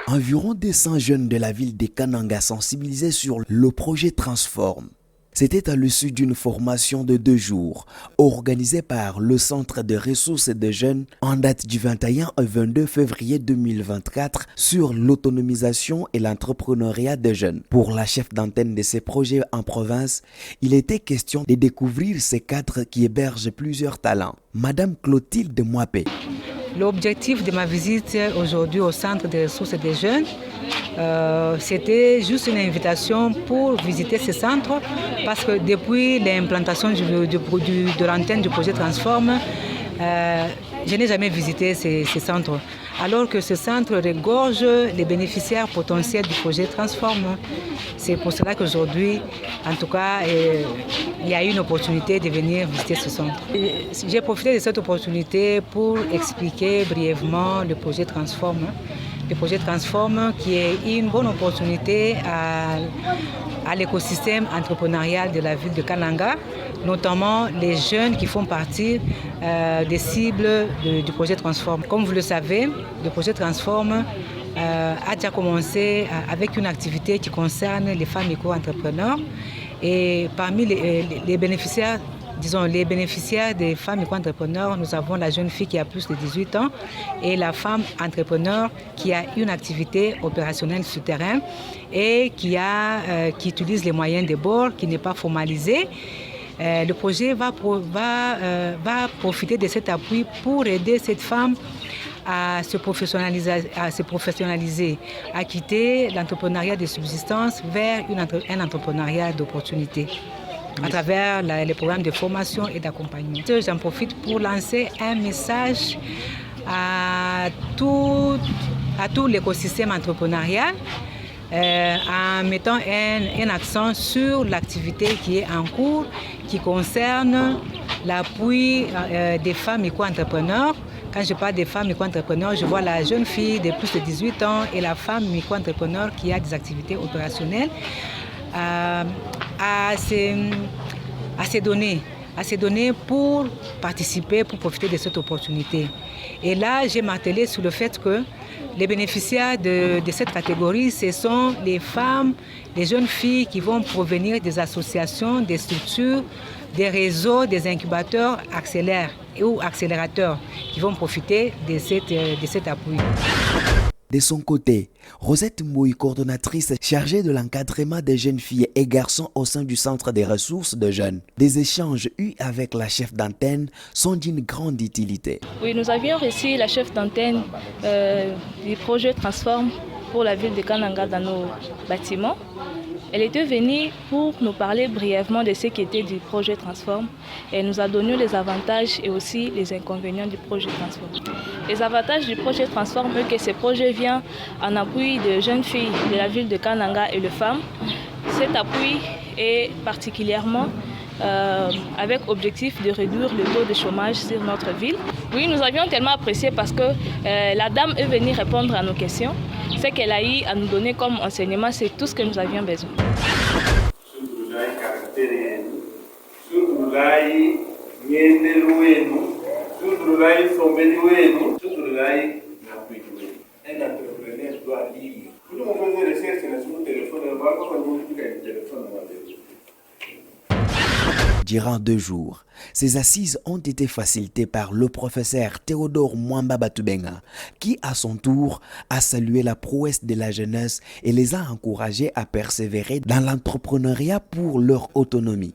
Environ 200 jeunes de la ville de Kananga sensibilisés sur le projet Transforme. C'était à l'issue d'une formation de 2 jours, organisée par le Centre de ressources de jeunes en date du 21 au 22 février 2024 sur l'autonomisation et l'entrepreneuriat des jeunes. Pour la chef d'antenne de ces projets en province, il était question de découvrir ces cadres qui hébergent plusieurs talents. Madame Clotilde Mouapé. L'objectif de ma visite aujourd'hui au Centre des ressources des jeunes, c'était juste une invitation pour visiter ce centre parce que depuis l'implantation de l'antenne du projet Transforme, je n'ai jamais visité ces centres. Alors que ce centre regorge les bénéficiaires potentiels du projet Transforme. C'est pour cela qu'aujourd'hui, en tout cas, il y a eu une opportunité de venir visiter ce centre. J'ai profité de cette opportunité pour expliquer brièvement le projet Transforme. Le projet Transforme qui est une bonne opportunité à l'écosystème entrepreneurial de la ville de Kananga, notamment les jeunes qui font partie des cibles du projet Transforme. Comme vous le savez, le projet Transforme a déjà commencé avec une activité qui concerne les femmes micro-entrepreneurs. Et parmi les bénéficiaires, les bénéficiaires des femmes micro-entrepreneurs, nous avons la jeune fille qui a plus de 18 ans et la femme entrepreneur qui a une activité opérationnelle sur terrain et qui utilise les moyens de bord, qui n'est pas formalisé. Le projet va profiter de cet appui pour aider cette femme à se professionnaliser, à quitter l'entrepreneuriat de subsistance vers un entrepreneuriat d'opportunité à travers les programmes de formation et d'accompagnement. J'en profite pour lancer un message à tout l'écosystème entrepreneurial en mettant un accent sur l'activité qui est en cours, qui concerne l'appui des femmes micro-entrepreneurs. Quand je parle des femmes micro-entrepreneurs, je vois la jeune fille de plus de 18 ans et la femme micro-entrepreneur qui a des activités opérationnelles à se donner pour participer, pour profiter de cette opportunité. Et là, j'ai martelé sur le fait que les bénéficiaires de cette catégorie, ce sont les femmes, les jeunes filles qui vont provenir des associations, des structures, des réseaux, des incubateurs accélérateurs qui vont profiter de cet appui. De son côté, Rosette Mouy, coordonnatrice chargée de l'encadrement des jeunes filles et garçons au sein du Centre des ressources de jeunes. Des échanges eus avec la chef d'antenne sont d'une grande utilité. Oui, nous avions reçu la chef d'antenne du projet Transforme pour la ville de Kananga dans nos bâtiments. Elle était venue pour nous parler brièvement de ce qui était du projet Transforme. Elle nous a donné les avantages et aussi les inconvénients du projet Transforme. Les avantages du projet Transforme, c'est que ce projet vient en appui de jeunes filles de la ville de Kananga et de femmes. Cet appui est particulièrement avec objectif de réduire le taux de chômage sur notre ville. Oui, nous avions tellement apprécié parce que la dame est venue répondre à nos questions. Ce qu'elle a eu à nous donner comme enseignement, c'est tout ce que nous avions besoin. Un entrepreneur doit lire. Nous faisons des recherches sur le téléphone, Durant 2 jours, ces assises ont été facilitées par le professeur Théodore Mwamba Batubenga, qui à son tour a salué la prouesse de la jeunesse et les a encouragés à persévérer dans l'entrepreneuriat pour leur autonomie.